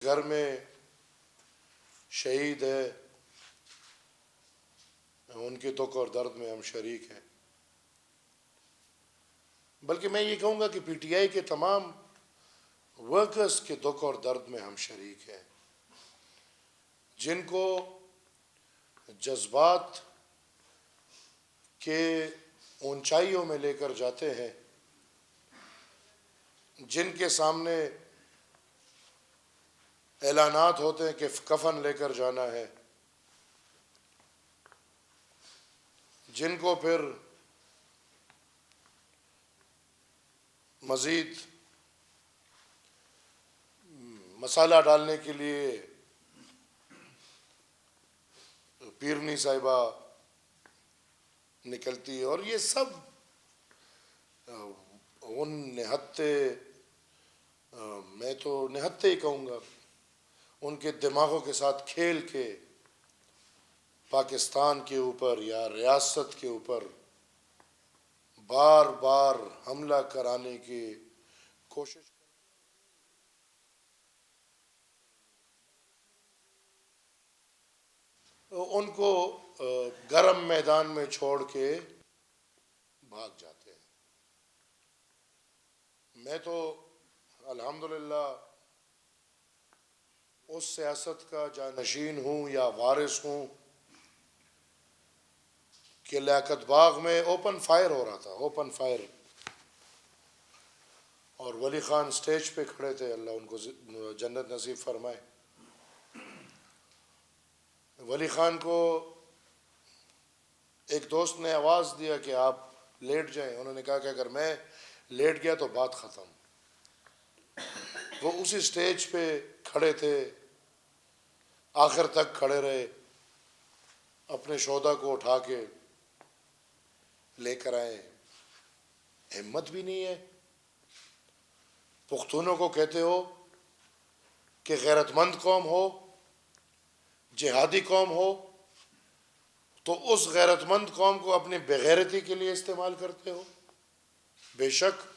گھر میں شہید ہے، ان کے دکھ اور درد میں ہم شریک ہیں، بلکہ میں یہ کہوں گا کہ پی ٹی آئی کے تمام ورکرز کے دکھ اور درد میں ہم شریک ہیں، جن کو جذبات کے اونچائیوں میں لے کر جاتے ہیں، جن کے سامنے اعلانات ہوتے ہیں کہ کفن لے کر جانا ہے، جن کو پھر مزید مسالہ ڈالنے کے لیے پیرنی صاحبہ نکلتی ہے، اور یہ سب ان نہتے، میں تو نہتے ہی کہوں گا، ان کے دماغوں کے ساتھ کھیل کے پاکستان کے اوپر یا ریاست کے اوپر بار بار حملہ کرانے کی کوشش، ان کو گرم میدان میں چھوڑ کے بھاگ جاتے ہیں۔ میں تو الحمدللہ اس سیاست کا جانشین ہوں یا وارث ہوں کہ لیاقت باغ میں اوپن فائر ہو رہا تھا، اوپن فائر، اور ولی خان سٹیج پہ کھڑے تھے، اللہ ان کو جنت نصیب فرمائے۔ ولی خان کو ایک دوست نے آواز دیا کہ آپ لیٹ جائیں، انہوں نے کہا کہ اگر میں لیٹ گیا تو بات ختم۔ وہ اسی سٹیج پہ کھڑے تھے، آخر تک کھڑے رہے، اپنے شہداء کو اٹھا کے لے کر آئے۔ ہمت بھی نہیں ہے۔ پختونوں کو کہتے ہو کہ غیرت مند قوم ہو، جہادی قوم ہو، تو اس غیرت مند قوم کو اپنی بغیرتی کے لیے استعمال کرتے ہو۔ بے شک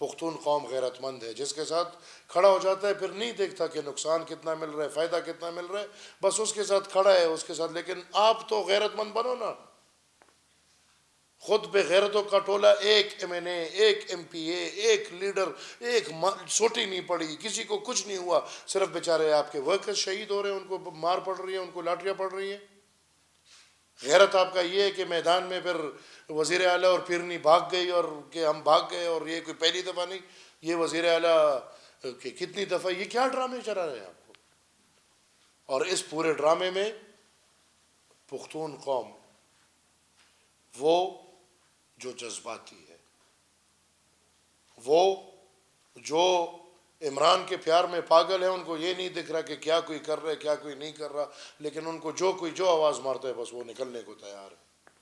پختون قوم غیرت مند ہے، جس کے ساتھ کھڑا ہو جاتا ہے پھر نہیں دیکھتا کہ نقصان کتنا مل رہا ہے، فائدہ کتنا مل رہا ہے، بس اس کے ساتھ کھڑا ہے، اس کے ساتھ۔ لیکن آپ تو غیرت مند بنو نا۔ خود بے غیرتوں کا ٹولہ، ایک ایم این اے، ایک ایم پی اے، ایک لیڈر، ایک سوٹی نہیں پڑی، کسی کو کچھ نہیں ہوا، صرف بیچارے آپ کے ورکر شہید ہو رہے ہیں، ان کو مار پڑ رہی ہے، ان کو لاٹریاں پڑ رہی ہیں۔ غیرت آپ کا یہ ہے کہ میدان میں پھر وزیر اعلیٰ اور پیرنی بھاگ گئی، اور کہ ہم بھاگ گئے، اور یہ کوئی پہلی دفعہ نہیں، یہ وزیر اعلیٰ کہ کتنی دفعہ، یہ کیا ڈرامے چلا رہے ہیں آپ کو؟ اور اس پورے ڈرامے میں پختون قوم وہ جو جذباتی ہے، وہ جو عمران کے پیار میں پاگل ہے، ان کو یہ نہیں دکھ رہا کہ کیا کوئی کر رہا ہے، کیا کوئی نہیں کر رہا، لیکن ان کو جو کوئی جو آواز مارتا ہے بس وہ نکلنے کو تیار ہے۔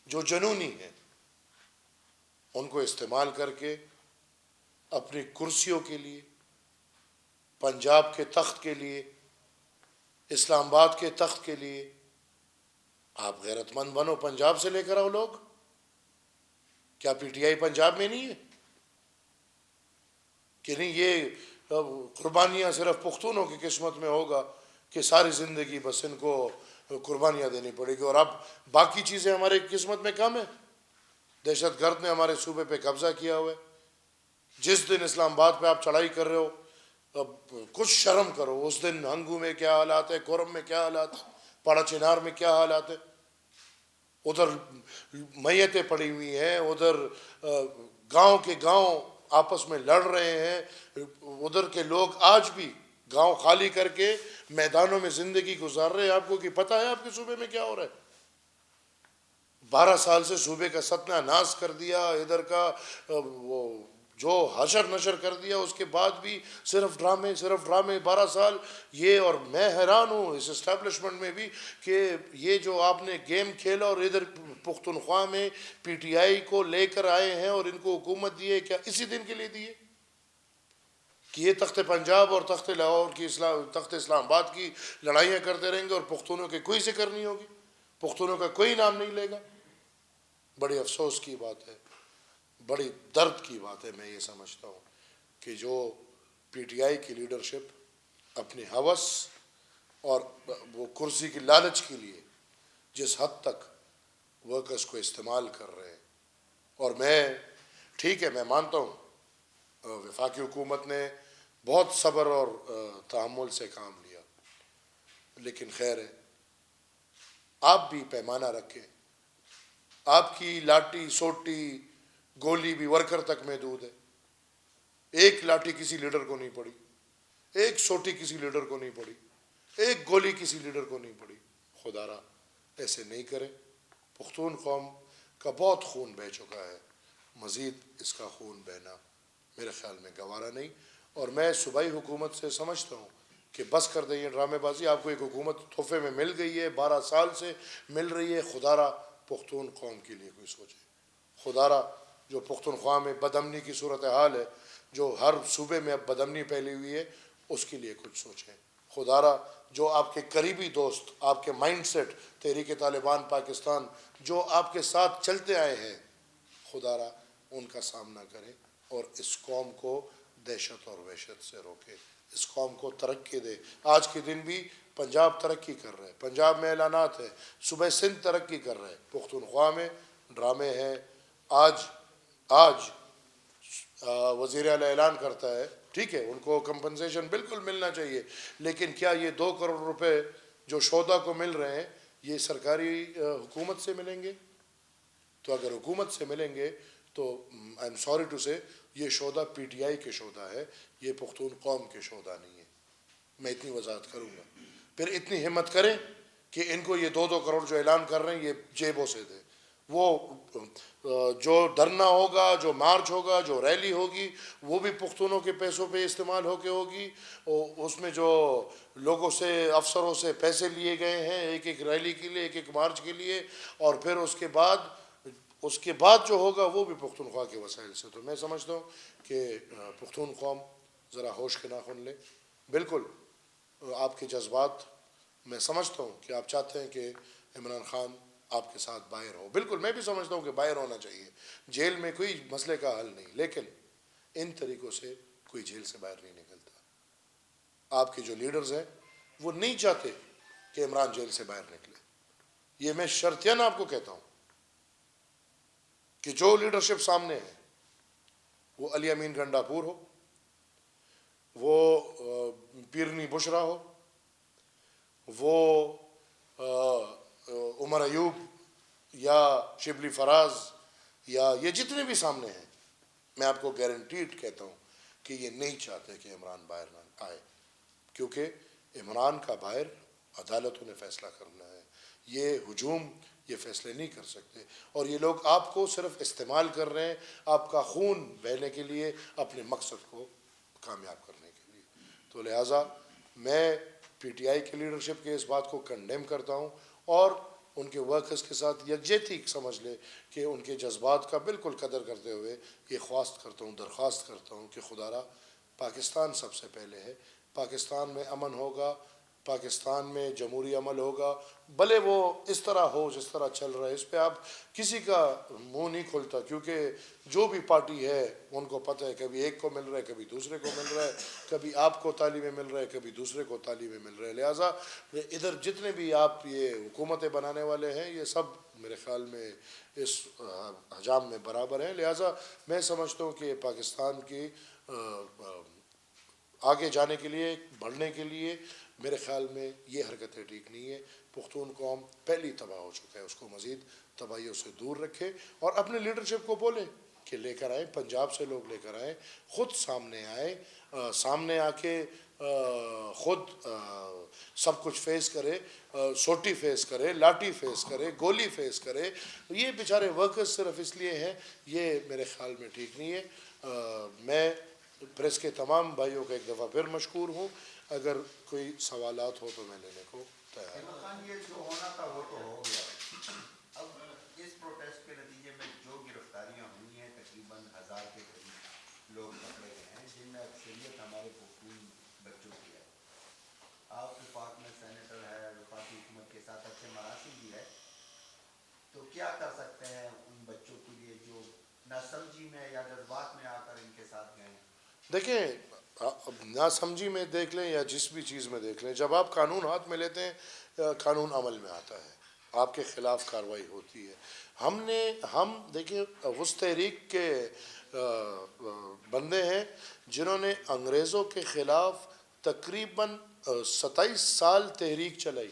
جو جنونی ہے، ان کو استعمال کر کے اپنی کرسیوں کے لیے، پنجاب کے تخت کے لیے، اسلام آباد کے تخت کے لیے، آپ غیرت مند بنو، پنجاب سے لے کر آؤ لوگ۔ کیا پی ٹی آئی پنجاب میں نہیں ہے؟ کہ نہیں یہ قربانیاں صرف پختونوں کی قسمت میں ہوگا کہ ساری زندگی بس ان کو قربانیاں دینی پڑے گی، اور اب باقی چیزیں ہمارے قسمت میں کم ہیں۔ دہشت گرد نے ہمارے صوبے پہ قبضہ کیا ہوا ہے۔ جس دن اسلام آباد پہ آپ چڑھائی کر رہے ہو، اب کچھ شرم کرو، اس دن ہنگو میں کیا حالات ہے، کورم میں کیا حالات ہے، پاڑا چنار میں کیا حالات ہے، ادھر میتیں پڑی ہوئی ہیں، ادھر گاؤں کے گاؤں آپس میں لڑ رہے ہیں، ادھر کے لوگ آج بھی گاؤں خالی کر کے میدانوں میں زندگی گزار رہے ہیں۔ آپ کو کہ پتہ ہے آپ کے صوبے میں کیا ہو رہا ہے؟ 12 سال سے صوبے کا ستیہ ناش کر دیا، ادھر کا وہ جو حشر نشر کر دیا، اس کے بعد بھی صرف ڈرامے، صرف ڈرامے، 12 سال یہ۔ اور میں حیران ہوں اس اسٹیبلشمنٹ میں بھی کہ یہ جو آپ نے گیم کھیلا اور ادھر پختونخوا میں پی ٹی آئی کو لے کر آئے ہیں اور ان کو حکومت دی ہے، کیا اسی دن کے لیے دی ہے کہ یہ تخت پنجاب اور تخت لاہور کی تخت اسلام آباد کی لڑائیاں کرتے رہیں گے اور پختونوں کی کوئی ذکر نہیں ہوگی، پختونوں کا کوئی نام نہیں لے گا؟ بڑی افسوس کی بات ہے، بڑی درد کی بات ہے۔ میں یہ سمجھتا ہوں کہ جو پی ٹی آئی کی لیڈرشپ اپنی ہوس اور وہ کرسی کی لالچ کے لیے جس حد تک ورکرز کو استعمال کر رہے ہیں. اور ٹھیک ہے، میں مانتا ہوں وفاقی حکومت نے بہت صبر اور تحمل سے کام لیا، لیکن خیر ہے، آپ بھی پیمانہ رکھیں. آپ کی لاٹھی سوٹی گولی بھی ورکر تک محدود ہے. ایک لاٹھی کسی لیڈر کو نہیں پڑی، ایک سوٹی کسی لیڈر کو نہیں پڑی، ایک گولی کسی لیڈر کو نہیں پڑی. خدا را ایسے نہیں کرے. پختون قوم کا بہت خون بہہ چکا ہے، مزید اس کا خون بہنا میرے خیال میں گوارا نہیں. اور میں صوبائی حکومت سے سمجھتا ہوں کہ بس کر دیں یہ ڈرامے بازی. آپ کو ایک حکومت تحفے میں مل گئی ہے، 12 سال سے مل رہی ہے. خدا را پختون قوم کے لیے کوئی سوچے. خدا را جو پختونخوا میں بدامنی کی صورتحال ہے، جو ہر صوبے میں اب بدامنی پھیلی ہوئی ہے، اس کے لیے کچھ سوچیں. خدا را جو آپ کے قریبی دوست، آپ کے مائنڈ سیٹ تحریک طالبان پاکستان جو آپ کے ساتھ چلتے آئے ہیں، خدا را ان کا سامنا کریں اور اس قوم کو دہشت اور وحشت سے روکے، اس قوم کو ترقی دے. آج کے دن بھی پنجاب ترقی کر رہے، پنجاب میں اعلانات ہیں، صوبہ سندھ ترقی کر رہے، پختونخوا میں ڈرامے ہیں. آج وزیر اعلیٰ اعلان کرتا ہے، ٹھیک ہے، ان کو کمپنسیشن بالکل ملنا چاہیے، لیکن کیا یہ 2 کروڑ روپے جو شہدا کو مل رہے ہیں یہ سرکاری حکومت سے ملیں گے؟ تو اگر حکومت سے ملیں گے تو آئی ایم سوری ٹو سے یہ شہدا پی ٹی آئی کے شہدا ہے، یہ پختون قوم کے شہدا نہیں ہے. میں اتنی وضاحت کروں گا. پھر اتنی ہمت کریں کہ ان کو یہ 2 کروڑ جو اعلان کر رہے ہیں یہ جیبوں سے دیں. وہ جو دھرنا ہوگا، جو مارچ ہوگا، جو ریلی ہوگی، وہ بھی پختونوں کے پیسوں پہ استعمال ہو کے ہوگی. اس میں جو لوگوں سے، افسروں سے پیسے لیے گئے ہیں ایک ایک ریلی کے لیے، ایک ایک مارچ کے لیے، اور پھر اس کے بعد جو ہوگا وہ بھی پختونخوا کے وسائل سے. تو میں سمجھتا ہوں کہ پختون قوم ذرا ہوش کے ناخن لے. بالکل آپ کے جذبات، میں سمجھتا ہوں کہ آپ چاہتے ہیں کہ عمران خان آپ کے ساتھ باہر ہو. بالکل میں بھی سمجھتا ہوں کہ باہر ہونا چاہیے. جیل میں کوئی مسئلے کا حل نہیں، لیکن ان طریقوں سے کوئی جیل سے باہر نہیں نکلتا. آپ کے جو لیڈرز ہیں وہ نہیں چاہتے کہ عمران جیل سے باہر نکلے. یہ میں شرطیاً آپ کو کہتا ہوں کہ جو لیڈرشپ سامنے ہے، وہ علی امین گنڈاپور ہو، وہ پیرنی بشرا ہو، وہ عمر ایوب یا شبلی فراز، یا یہ جتنے بھی سامنے ہیں، میں آپ کو گارنٹیڈ کہتا ہوں کہ یہ نہیں چاہتے کہ عمران باہر نہ آئے، کیونکہ عمران کا باہر عدالتوں نے فیصلہ کرنا ہے. یہ ہجوم یہ فیصلے نہیں کر سکتے، اور یہ لوگ آپ کو صرف استعمال کر رہے ہیں آپ کا خون بہنے کے لیے، اپنے مقصد کو کامیاب کرنے کے لیے. تو لہٰذا میں پی ٹی آئی کی لیڈرشپ کے اس بات کو کنڈیم کرتا ہوں، اور ان کے ورکرز کے ساتھ یکجہتی سمجھ لے کہ ان کے جذبات کا بالکل قدر کرتے ہوئے یہ خواست کرتا ہوں، درخواست کرتا ہوں کہ خدا را پاکستان سب سے پہلے ہے. پاکستان میں امن ہوگا، پاکستان میں جمہوری عمل ہوگا، بھلے وہ اس طرح ہو جس طرح چل رہا ہے. اس پہ آپ کسی کا منہ نہیں کھلتا، کیونکہ جو بھی پارٹی ہے ان کو پتہ ہے کبھی ایک کو مل رہا ہے، کبھی دوسرے کو مل رہا ہے، کبھی آپ کو تعلیمیں مل رہا ہے، کبھی دوسرے کو تعلیمیں مل رہے ہیں. لہٰذا ادھر جتنے بھی آپ یہ حکومتیں بنانے والے ہیں یہ سب میرے خیال میں اس حجام میں برابر ہیں. لہٰذا میں سمجھتا ہوں کہ پاکستان کی آگے جانے کے لیے، بڑھنے کے لیے میرے خیال میں یہ حرکتیں ٹھیک نہیں ہے. پختون قوم پہلی تباہ ہو چکا ہے، اس کو مزید تباہیوں سے دور رکھے، اور اپنے لیڈرشپ کو بولے کہ لے کر آئیں، پنجاب سے لوگ لے کر آئیں، خود سامنے آئیں، سامنے آ کے خود سب کچھ فیس کرے، سوٹی فیس کرے، لاٹھی فیس کرے، گولی فیس کرے. یہ بیچارے ورکرز صرف اس لیے ہیں، یہ میرے خیال میں ٹھیک نہیں ہے. میں پریس کے تمام بھائیوں کا ایک دفعہ پھر مشکور ہوں. اگر کوئی سوالات ہو تو میں لینے کو تیار ہوں. خان یہ جو ہونا تھا وہ تو ہو گیا. اب اس پروٹیسٹ کے نتیجے میں جو گرفتاریاں ہوئی ہیں تقریباً 1000 کے قریب لوگ پکڑے گئے ہیں، جن میں اکثریت ہمارے پختون بچوں کی ہے. آپ وفاق میں سینیٹر ہے، وفاقی حکومت کے ساتھ اچھے مراسم بھی ہے، تو کیا کر سکتے ہیں ان بچوں کے لیے جو نہ سمجھی میں یا جذبات میں آ کر ان کے ساتھ گئے ہیں؟ دیکھیں اب نہ سمجھی میں دیکھ لیں یا جس بھی چیز میں دیکھ لیں، جب آپ قانون ہاتھ میں لیتے ہیں قانون عمل میں آتا ہے، آپ کے خلاف کارروائی ہوتی ہے۔ ہم دیکھیں اس تحریک کے بندے ہیں جنہوں نے انگریزوں کے خلاف تقریباً 27 سال تحریک چلائی۔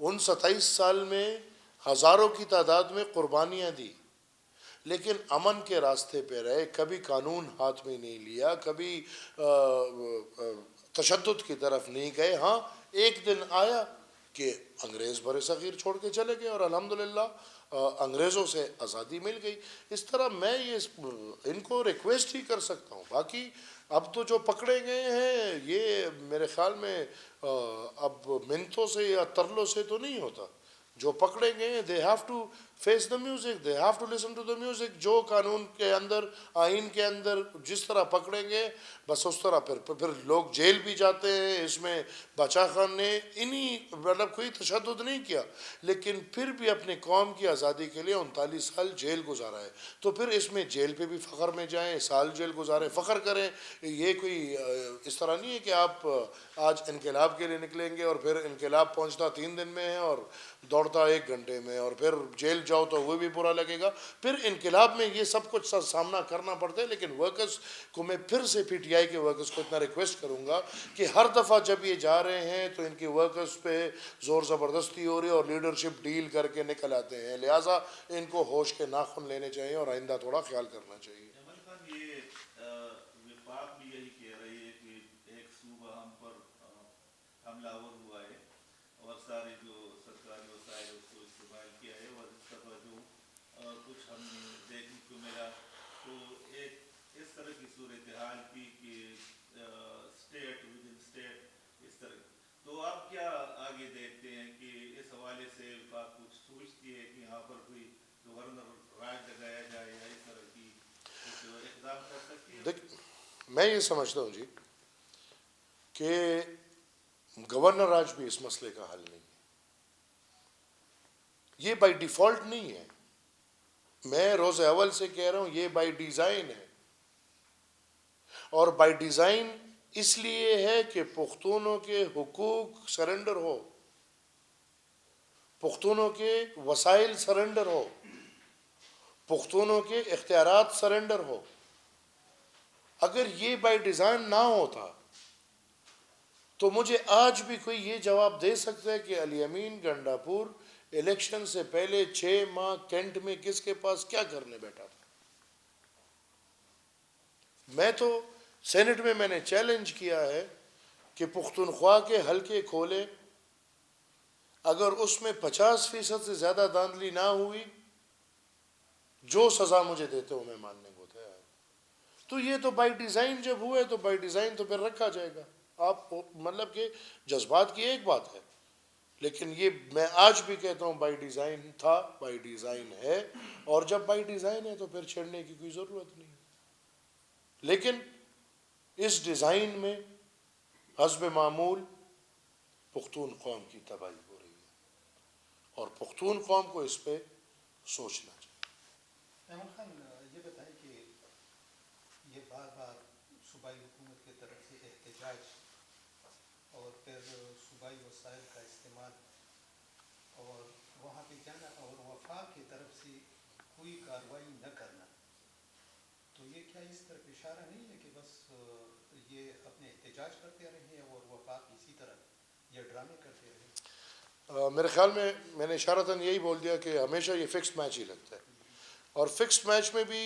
ان 27 سال میں ہزاروں کی تعداد میں قربانیاں دی، لیکن امن کے راستے پہ رہے، کبھی قانون ہاتھ میں نہیں لیا، کبھی تشدد کی طرف نہیں گئے۔ ہاں ایک دن آیا کہ انگریز بر صغیر چھوڑ کے چلے گئے اور الحمدللہ انگریزوں سے آزادی مل گئی۔ اس طرح میں ان کو ریکویسٹ ہی کر سکتا ہوں۔ باقی اب تو جو پکڑے گئے ہیں یہ میرے خیال میں اب منتوں سے یا ترلوں سے تو نہیں ہوتا۔ جو پکڑے گئے ہیں they have to face the music, they have to listen to the music۔ جو قانون کے اندر، آئین کے اندر جس طرح پکڑیں گے بس اس طرح پھر لوگ جیل بھی جاتے ہیں۔ اس میں باچا خان نے مطلب کوئی تشدد نہیں کیا، لیکن پھر بھی اپنے قوم کی آزادی کے لیے 39 سال جیل گزارا ہے، تو پھر اس میں جیل پہ بھی فخر میں جائیں، سال جیل گزاریں، فخر کریں۔ یہ کوئی اس طرح نہیں ہے کہ آپ آج انقلاب کے لیے نکلیں گے اور پھر انقلاب پہنچتا 3 دن میں ہے اور دوڑتا 1 گھنٹے میں، اور پھر جیل جاؤ تو وہ بھی برا لگے گا۔ پھر انقلاب میں یہ سب کچھ سامنا کرنا پڑتا ہے۔ لیکن ورکرز کو میں پھر سے پی ٹی آئی کے ورکرز کو اتنا ریکویسٹ کروں گا کہ ہر دفعہ جب یہ جا رہے ہیں تو ان کے ورکرز پہ زور زبردستی ہو رہی ہے اور لیڈرشپ ڈیل کر کے نکل آتے ہیں، لہٰذا ان کو ہوش کے ناخن لینے چاہیے اور آئندہ تھوڑا خیال کرنا چاہیے۔ جمال خان، یہ وفاق بھی یہی کہہ رہی ہے کہ ایک صوبہ ہم پر حملہ آور ہوا ہے اور سارے جو سرکاری وسائل اس کو استعمال کیا ہے، اور اس دفعہ جو کچھ ہم نے دیکھنے کو ملا تو ایک اس طرح کی صورتحال تھی کہ اسٹیٹ ود ان اسٹیٹ اس طرح۔ تو آپ کیا آگے دیکھتے ہیں کہ اس حوالے سے وفاق کچھ سوچتی ہے کہ یہاں پر کوئی گورنر راج لگایا جائے یا اس طرح کی کچھ اقدام کر سکتی ہے؟ میں یہ سمجھتا ہوں جی کہ گورنر راج بھی اس مسئلے کا حل نہیں ہے، یہ بائی ڈیفالٹ نہیں ہے۔ میں روز اول سے کہہ رہا ہوں یہ بائی ڈیزائن ہے، اور بائی ڈیزائن اس لیے ہے کہ پختونوں کے حقوق سرنڈر ہو، پختونوں کے وسائل سرنڈر ہو، پختونوں کے اختیارات سرنڈر ہو۔ اگر یہ بائی ڈیزائن نہ ہوتا تو مجھے آج بھی کوئی یہ جواب دے سکتا ہے کہ علی امین گنڈا پور الیکشن سے پہلے 6 ماہ کینٹ میں کس کے پاس کیا کرنے بیٹھا تھا؟ میں تو سینٹ میں نے چیلنج کیا ہے کہ پختونخوا کے حلقے کھولے، اگر اس میں 50% سے زیادہ دھاندلی نہ ہوئی، جو سزا مجھے دیتے ہو میں ماننے کو تیار۔ تو یہ تو بائی ڈیزائن جب ہوئے تو بائی ڈیزائن تو پھر رکھا جائے گا۔ آپ مطلب کہ جذبات کی ایک بات ہے، لیکن یہ میں آج بھی کہتا ہوں بائی ڈیزائن تھا، بائی ڈیزائن ہے، اور جب بائی ڈیزائن ہے تو پھر چھیڑنے کی کوئی ضرورت نہیں۔ لیکن اس ڈیزائن میں حسب معمول پختون قوم کی تباہی ہو رہی ہے، اور پختون قوم کو اس پہ سوچنا چاہیے۔ احمد خان، یہ بتائیں کہ یہ بار بار صوبائی حکومت کی طرف سے احتجاج اور پھر صوبائی وسائل کا استعمال اور وہاں پہ جانا اور وفاق کی طرف سے کوئی کارروائی نہ کرنا، تو یہ کیا اس طرف اشارہ نہیں ہے کہ بس یہ اپنے احتجاج کرتے رہیں اور وفاق اسی طرح یہ ڈرامے کرتے رہیں؟ میرے خیال میں نے اشارتاً یہی بول دیا کہ ہمیشہ یہ فکسڈ میچ ہی لگتا ہے، اور فکسڈ میچ میں بھی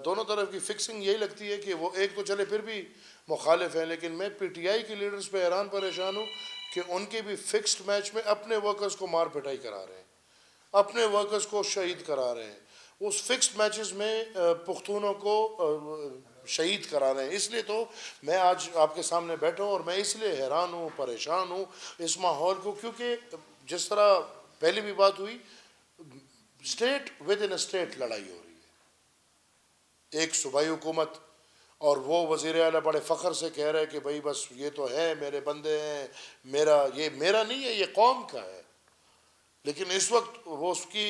دونوں طرف کی فکسنگ یہی لگتی ہے کہ وہ ایک تو چلے پھر بھی مخالف ہیں۔ لیکن میں پی ٹی آئی کی لیڈرز پہ حیران پریشان ہوں کہ ان کے بھی فکسڈ میچ میں اپنے ورکرز کو مار پٹائی کرا رہے ہیں، اپنے ورکرز کو شہید کرا رہے ہیں، اس فکسڈ میچز میں پختونوں کو شہید کرا رہے ہیں۔ اس لیے تو میں آج آپ کے سامنے بیٹھا ہوں، اور میں اس لیے حیران ہوں، پریشان ہوں اس ماحول کو، کیونکہ جس طرح پہلے بھی بات ہوئی، اسٹیٹ ود ان اسٹیٹ لڑائی ہو رہی ہے۔ ایک صوبائی حکومت اور وہ وزیر اعلیٰ بڑے فخر سے کہہ رہے کہ بھائی بس یہ تو ہے میرے بندے ہیں، یہ میرا نہیں ہے، یہ قوم کا ہے۔ لیکن اس وقت وہ اس کی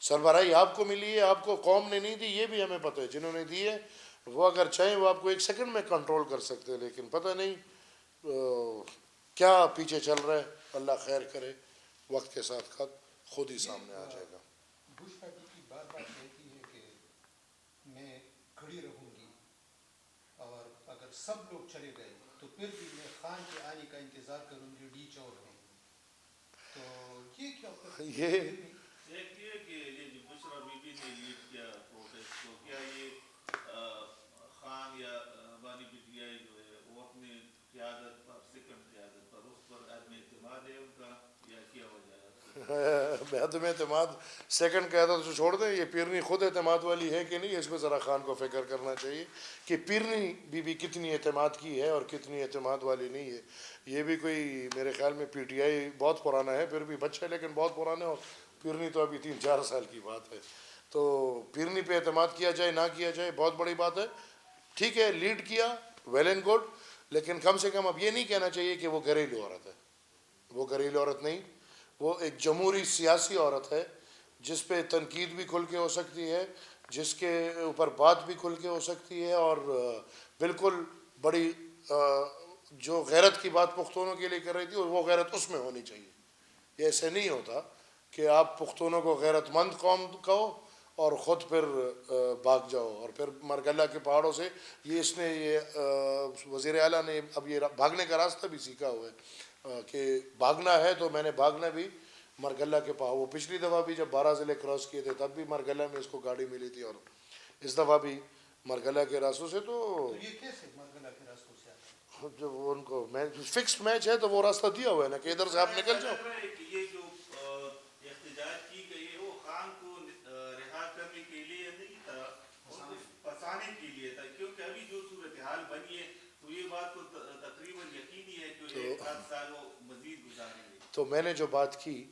سربراہی آپ کو ملی ہے، آپ کو قوم نے نہیں دی، یہ بھی ہمیں پتہ ہے۔ جنہوں نے دی ہے وہ اگر چاہیں وہ آپ کو 1 سیکنڈ میں کنٹرول کر سکتے ہیں، لیکن پتہ نہیں کیا پیچھے چل رہا ہے. اللہ خیر کرے، وقت کے ساتھ خود ہی سامنے آ جائے گا. بش پارٹی کی بار بار کہتی ہے کہ میں کھڑی رہوں گی، اور اگر سب لوگ چلے گئے تو پھر بھی میں خان کے آنے کا انتظار کروں گی ڈی چور میں. تو یہ کیا یہ ایک یہ کہ یہ جو بشرا بی بی نے لیڈ کیا پروٹیسٹ کو، کیا یہ خان یا بانی پی ٹی آئی جو ہے وہ اپنی قیادت پر، سیکنڈ قیادت پر، اس پر عدم اعتماد ہے ان کا، یا کیا وجہ ہے؟ عدم اعتماد سیکنڈ قیادت سے چھوڑ دیں. یہ پیرنی خود اعتماد والی ہے کہ نہیں، اس پہ ذرا خان کو فکر کرنا چاہیے کہ پیرنی بی بی کتنی اعتماد کی ہے اور کتنی اعتماد والی نہیں ہے. یہ بھی کوئی میرے خیال میں پی ٹی آئی بہت پرانا ہے، پھر بھی بچہ لیکن بہت پرانے، اور پیرنی تو ابھی 3-4 سال کی بات ہے. تو پیرنی پہ اعتماد کیا جائے نہ کیا جائے بہت بڑی بات ہے. ٹھیک ہے، لیڈ کیا، ویل اینڈ گڈ، لیکن کم سے کم اب یہ نہیں کہنا چاہیے کہ وہ گھریلو عورت ہے. وہ گھریلو عورت نہیں، وہ ایک جمہوری سیاسی عورت ہے جس پہ تنقید بھی کھل کے ہو سکتی ہے، جس کے اوپر بات بھی کھل کے ہو سکتی ہے، اور بالکل بڑی جو غیرت کی بات پختونوں کے لیے کر رہی تھی وہ غیرت اس میں ہونی چاہیے. یہ ایسے نہیں ہوتا کہ آپ پختونوں کو غیرت مند قوم کہو اور خود پھر بھاگ جاؤ. اور پھر مرگلہ کے پہاڑوں سے اس نے یہ وزیر اعلیٰ نے اب یہ بھاگنے کا راستہ بھی سیکھا ہوا ہے کہ بھاگنا ہے تو میں نے بھاگنا بھی مرگلہ کے پہاڑ. وہ پچھلی دفعہ بھی جب 12 ضلع کراس کیے تھے تب بھی مرگلہ میں اس کو گاڑی ملی تھی، اور اس دفعہ بھی مرگلہ کے راستوں سے. تو یہ کیسے مرگلہ کے راستوں سے آتا ہے؟ جب ان کو فکسڈ میچ ہے تو وہ راستہ دیا ہوا ہے نا کہ ادھر سے آپ نکل جاؤ. لگ رہا ہے کہ یہ جو احتجاج کی گئی ہے وہ خان کو رہا کرنے کے لیے نہیں تھا، ان کو پھنسانے کے لیے تھا، کیونکہ ابھی جو صورتحال بنی ہے تو یہ بات تو تقریباً یقینی ہے کہ 1 سال وہ مزید گزاریں گے. تو میں نے جو بات کی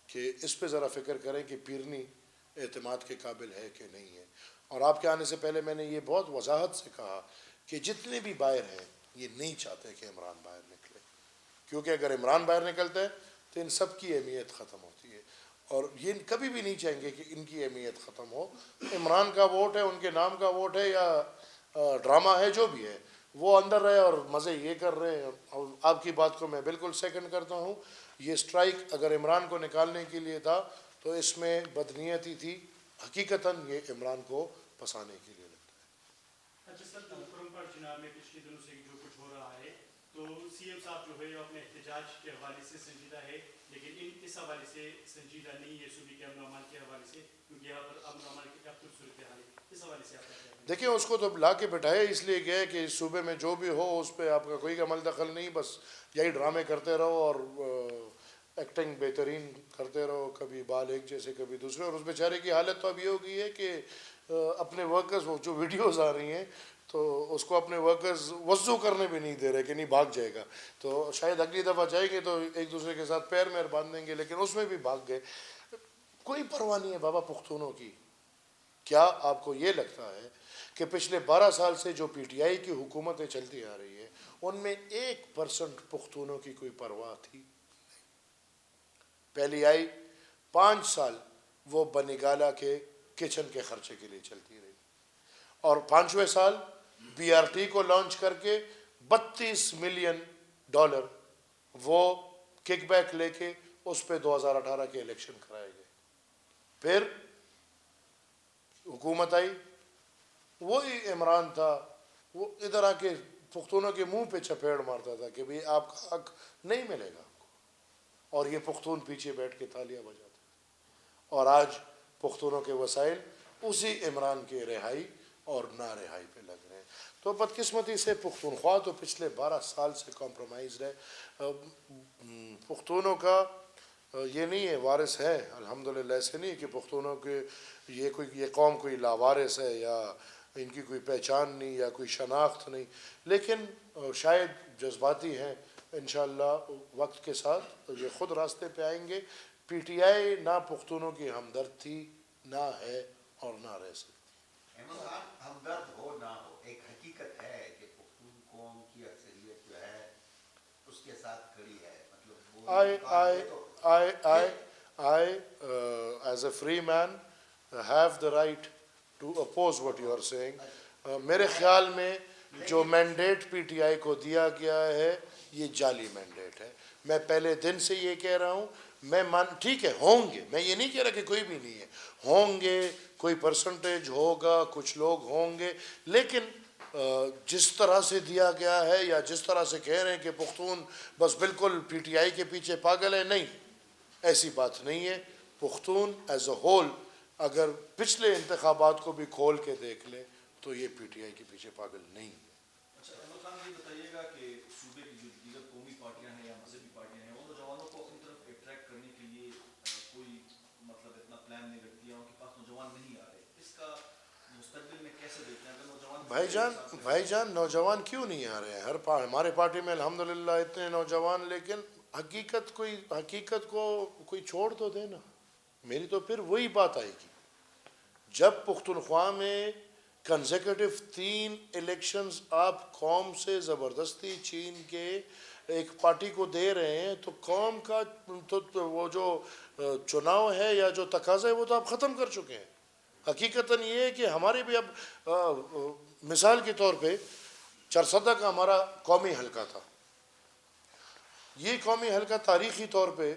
کہ اس پہ ذرا فکر کریں کہ پیرنی اعتماد کے قابل ہے کہ نہیں ہے. اور آپ کے آنے سے پہلے میں نے یہ بہت وضاحت سے کہا کہ جتنے بھی باہر ہیں یہ نہیں چاہتے کہ عمران باہر نکلے، کیونکہ اگر عمران باہر نکلتا ہے تو ان سب کی اہمیت ختم ہوتی ہے، اور یہ کبھی بھی نہیں چاہیں گے کہ ان کی اہمیت ختم ہو. عمران کا ووٹ ہے، ان کے نام کا ووٹ ہے یا ڈرامہ ہے، جو بھی ہے وہ اندر رہے اور مزے یہ کر رہے ہیں. اور آپ کی بات کو میں بالکل سیکنڈ کرتا ہوں. یہ سٹرائک اگر عمران کو نکالنے کے لیے تھا تو اس میں بدنیتی تھی، حقیقتاً یہ عمران کو پھنسانے کے لیے لگتا ہے. اچھا سر، کرمپر چناب میں پچھلے دنوں سے جو کچھ ہو رہا ہے تو سی ایم صاحب جو ہے اپنے احتجاج کے حوالے سے سنجیدہ ہے، لیکن اس حوالے سے سنجیدہ نہیں ہے صوبے کے امن و امان کے حوالے سے، کیونکہ یہاں پر امن و امان کی اب صورتحال ہے. اس حوالے سے آپ کیا کہتے ہیں؟ دیکھیں اس کو تو لا کے بٹھایا اس لیے گیا کہ اس صوبے میں جو بھی ہو اس پہ آپ کا کوئی عمل دخل نہیں، بس یہی ڈرامے کرتے رہو اور ایکٹنگ بہترین کرتے رہو، کبھی بال ایک جیسے کبھی دوسرے. اور اس بیچارے کی حالت تو اب یہ ہو گئی ہے کہ اپنے ورکرز، وہ جو ویڈیوز آ رہی ہیں تو اس کو اپنے ورکرز وضو کرنے بھی نہیں دے رہے کہ نہیں بھاگ جائے گا. تو شاید اگلی دفعہ جائیں گے تو ایک دوسرے کے ساتھ پیر میر باندھ دیں گے، لیکن اس میں بھی بھاگ گئے. کوئی پرواہ نہیں ہے بابا پختونوں کی. کیا آپ کو یہ لگتا ہے کہ پچھلے 12 سال سے جو پی ٹی آئی کی حکومتیں چلتی آ رہی ہیں ان میں 1% پختونوں کی کوئی پرواہ تھی؟ پہلی آئی 5 سال وہ بنگالہ کے کچن کے خرچے کے لیے چلتی رہی، اور 5ویں سال بی آر ٹی کو لانچ کر کے $32 ملین وہ کک بیک لے کے اس پہ 2018 کے الیکشن کرائے گئے. پھر حکومت آئی، وہی عمران تھا، وہ ادھر آ کے پختونوں کے منہ پہ چپیڑ مارتا تھا کہ بھئی آپ کا حق نہیں ملے گا آپ کو، اور یہ پختون پیچھے بیٹھ کے تالیاں بجاتے تھے. اور آج پختونوں کے وسائل اسی عمران کے رہائی اور نہ رہائی پہ لگ رہے ہیں. تو بدقسمتی سے پختونخوا تو پچھلے 12 سال سے کمپرومائز رہے. پختونوں کا یہ نہیں ہے، وارث ہے الحمدللہ. ایسے نہیں کہ پختونوں کے یہ قوم کوئی لاوارث ہے یا ان کی کوئی پہچان نہیں یا کوئی شناخت نہیں، لیکن شاید جذباتی ہیں. انشاءاللہ وقت کے ساتھ یہ خود راستے پہ آئیں گے. پی ٹی آئی نہ پختونوں کی ہمدرد تھی، نہ ہے اور نہ رہ سکتی. ہمدرد ہو نہ ہو، ایک حقیقت ہے کہ پختون قوم کی اکثریت جو ہے اس کے ساتھ کھڑی ہے. مطلب I as a free man have the right to oppose what you are saying. میرے خیال میں جو مینڈیٹ پی ٹی آئی کو دیا گیا ہے یہ جعلی مینڈیٹ ہے. میں پہلے دن سے یہ کہہ رہا ہوں. ٹھیک ہے ہوں گے, میں یہ نہیں کہہ رہا کہ کوئی بھی نہیں ہے, ہوں گے, کوئی پرسنٹیج ہوگا, کچھ لوگ ہوں گے, لیکن جس طرح سے دیا گیا ہے یا جس طرح سے کہہ رہے ہیں کہ پختون بس بالکل پی ٹی آئی کے پیچھے پاگل ہے, نہیں, ایسی بات نہیں ہے. پختون ایز اے ہول اگر پچھلے انتخابات کو بھی کھول کے دیکھ لیں تو یہ پی ٹی آئی کے پیچھے پاگل نہیں ہے. اچھا احمد خان یہ بتائیے گا کہ صوبے کی جو دیگر قومی پارٹیاں ہیں یا مذہبی پارٹیاں ہیں وہ نوجوانوں کو اپنی طرف اٹریکٹ کرنے کے لیے کوئی مطلب اتنا پلان نہیں رکھتی ہے, ان کے پاس نوجوان نہیں آ رہے, اس کا مستقبل میں کیسے دیکھتے ہیں اگر نوجوان بھائی جان نوجوان کیوں نہیں آ رہے ہیں؟ ہمارے پارٹی میں الحمدللہ اتنے نوجوان, لیکن حقیقت کو کوئی چھوڑ تو دے نا. میری تو پھر وہی بات آئے گی, جب پختونخوا میں کنزیکٹو 3 الیکشنز آپ قوم سے زبردستی چھین کے ایک پارٹی کو دے رہے ہیں تو قوم کا تو وہ جو چناؤ ہے یا جو تقاضا ہے وہ تو آپ ختم کر چکے ہیں. حقیقتاً یہ ہے کہ ہمارے بھی اب مثال کے طور پہ چرسدہ کا ہمارا قومی حلقہ تھا. یہ قومی حلقہ تاریخی طور پہ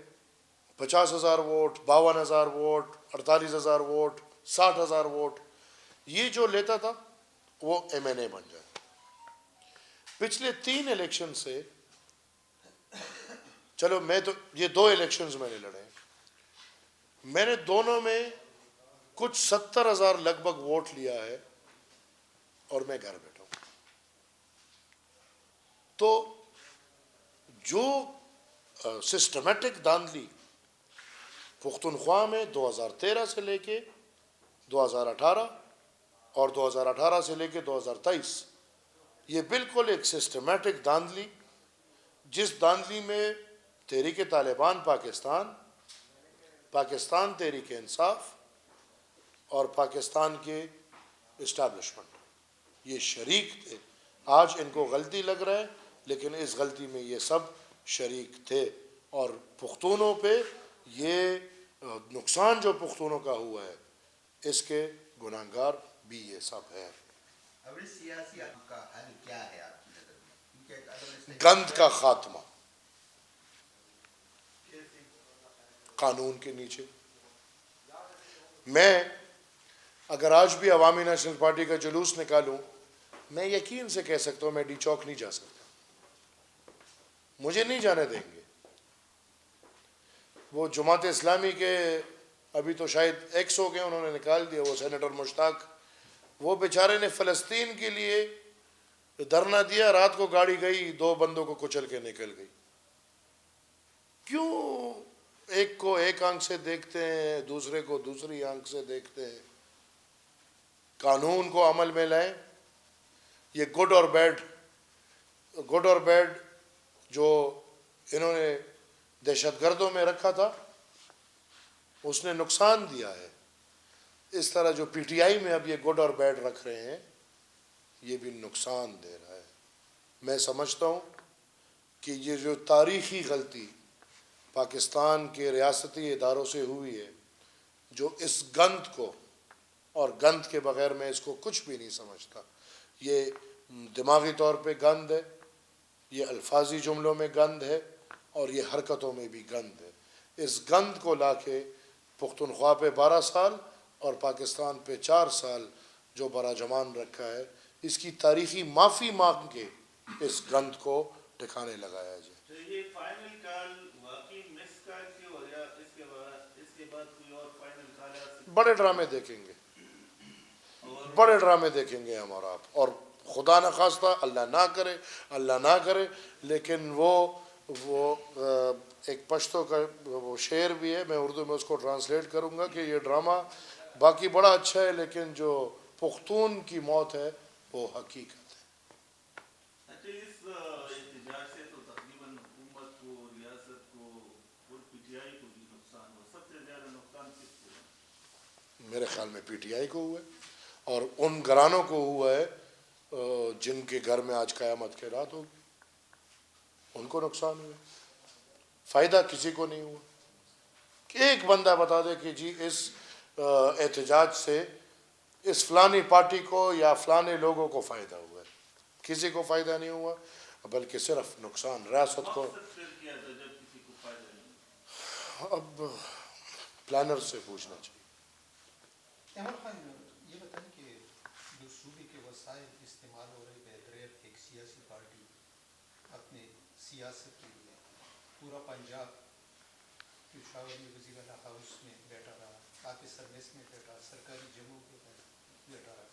50,000 ووٹ, 52,000 ووٹ, 48,000 ووٹ, 60,000 ووٹ یہ جو لیتا تھا وہ ایم این اے بن جاتا. پچھلے 3 الیکشن سے, چلو میں تو یہ 2 الیکشنز میں نے لڑے ہیں, میں نے دونوں میں کچھ 70,000 لگ بھگ ووٹ لیا ہے اور میں گھر بیٹھا ہوں. تو جو سسٹمیٹک دھاندلی پختونخوا میں 2013 سے لے کے 2018 اور 2018 سے لے کے 2023 یہ بالکل ایک سسٹمیٹک دھاندلی, جس دھاندلی میں تحریک طالبان پاکستان تحریک انصاف اور پاکستان کے اسٹیبلشمنٹ یہ شریک تھے. آج ان کو غلطی لگ رہا ہے لیکن اس غلطی میں یہ سب شریک تھے, اور پختونوں پہ یہ نقصان جو پختونوں کا ہوا ہے اس کے گناہگار بھی یہ سب ہے. اب اس سیاسی کا حل کیا ہے آپ کی نظر میں؟ کیونکہ اگر اس نے گند کا خاتمہ, قانون کے نیچے. میں اگر آج بھی عوامی نیشنل پارٹی کا جلوس نکالوں, میں یقین سے کہہ سکتا ہوں میں ڈی چوک نہیں جا سکتا, مجھے نہیں جانے دیں گے. وہ جماعت اسلامی کے ابھی تو شاید ایکس ہو گئے, انہوں نے نکال دیا, وہ سینیٹر مشتاق, وہ بیچارے نے فلسطین کے لیے دھرنا دیا, رات کو گاڑی گئی 2 بندوں کو کچل کے نکل گئی. کیوں ایک کو ایک آنکھ سے دیکھتے ہیں, دوسرے کو دوسری آنکھ سے دیکھتے ہیں؟ قانون کو عمل میں لائیں. یہ گڈ اور بیڈ جو انہوں نے دہشت گردوں میں رکھا تھا اس نے نقصان دیا ہے. اس طرح جو پی ٹی آئی میں اب یہ گڈ اور بیڈ رکھ رہے ہیں یہ بھی نقصان دے رہا ہے. میں سمجھتا ہوں کہ یہ جو تاریخی غلطی پاکستان کے ریاستی اداروں سے ہوئی ہے, جو اس گند کو, اور گند کے بغیر میں اس کو کچھ بھی نہیں سمجھتا, یہ دماغی طور پہ گند ہے, یہ الفاظی جملوں میں گند ہے, اور یہ حرکتوں میں بھی گند ہے. اس گند کو لا کے پختونخوا پہ 12 سال اور پاکستان پہ 4 سال جو براجمان رکھا ہے, اس کی تاریخی معافی مانگ کے اس گند کو ٹھکانے لگایا جائے. تو یہ فائنل کال واقعی مس کال کی ہو گیا, اس کے بعد کوئی اور فائنل کال ہے؟ بڑے ڈرامے دیکھیں گے ہم اور آپ, اور خدا نہ خواستہ اللہ نہ کرے لیکن وہ ایک پشتو کا وہ شعر بھی ہے, میں اردو میں اس کو ٹرانسلیٹ کروں گا کہ یہ ڈرامہ باقی بڑا اچھا ہے لیکن جو پختون کی موت ہے وہ حقیقت ہے. اس احتجاج سے تو تقریباً حکومت کو, ریاست کو اور پی ٹی آئی کو بھی نقصان ہوا. سب سے زیادہ نقصان کس کو ہے؟ میرے خیال میں پی ٹی آئی کو ہوا ہے, اور ان گھرانوں کو ہوا ہے جن کے گھر میں آج قیامت کی رات ہوگی, ان کو نقصان ہوا. فائدہ کسی کو نہیں ہوا. کہ ایک بندہ بتا دے کہ جی اس احتجاج سے اس فلانی پارٹی کو یا فلانے لوگوں کو فائدہ ہوا ہے، کسی کو فائدہ نہیں ہوا، بلکہ صرف نقصان ریاست کو۔ مقصد پھر کیا تھا جب کسی کو فائدہ نہیں ہوا؟ اب پلانر سے پوچھنا چاہیے۔ احمد خان یہ بتائیں کہ جو صوبے کے وسائل استعمال ہو رہے بغیر ایک سیاسی پارٹی اپنے سیاست کے لیے، پورا پنجاب پشاور میں وزیر اعلیٰ ہاؤس میں بیٹھا رہا، آفیسر میس میں بیٹھا، سرکاری جگہوں پہ بیٹھا رہا،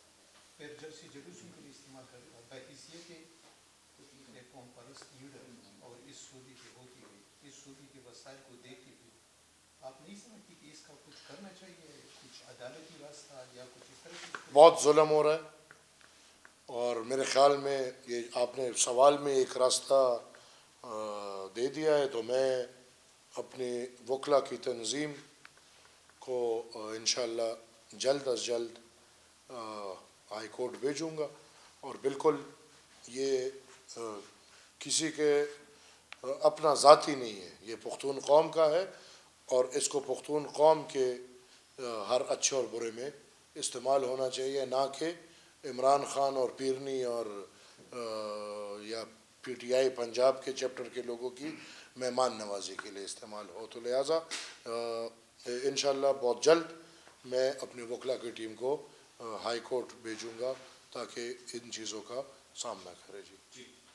پھر جب سے جلوسوں کے لیے استعمال کر رہا بحیثیت ایک قوم پرست لیڈر اور اس صوبے کے ہوتے ہوئے اس صوبے کے وسائل کو دیکھتے ہوئے آپ نہیں سمجھتی کہ اس کا کچھ کرنا چاہیے، کچھ عدالتی راستہ یا کچھ اس طرح کی؟ بہت ظلم ہو رہا ہے، اور میرے خیال میں یہ آپ نے سوال میں ایک راستہ دے دیا ہے، تو میں اپنی وکلا کی تنظیم کو انشاءاللہ جلد از جلد ہائی کورٹ بھیجوں گا، اور بالکل یہ کسی کے اپنا ذاتی نہیں ہے، یہ پختون قوم کا ہے، اور اس کو پختون قوم کے ہر اچھے اور برے میں استعمال ہونا چاہیے، نہ کہ عمران خان اور پیرنی اور یا پی ٹی آئی پنجاب کے چیپٹر کے لوگوں کی مہمان نوازی کے لیے استعمال ہو۔ تو لہٰذا انشاءاللہ بہت جلد میں اپنی وکلا کی ٹیم کو ہائی کورٹ بھیجوں گا تاکہ ان چیزوں کا سامنا کرے۔ جی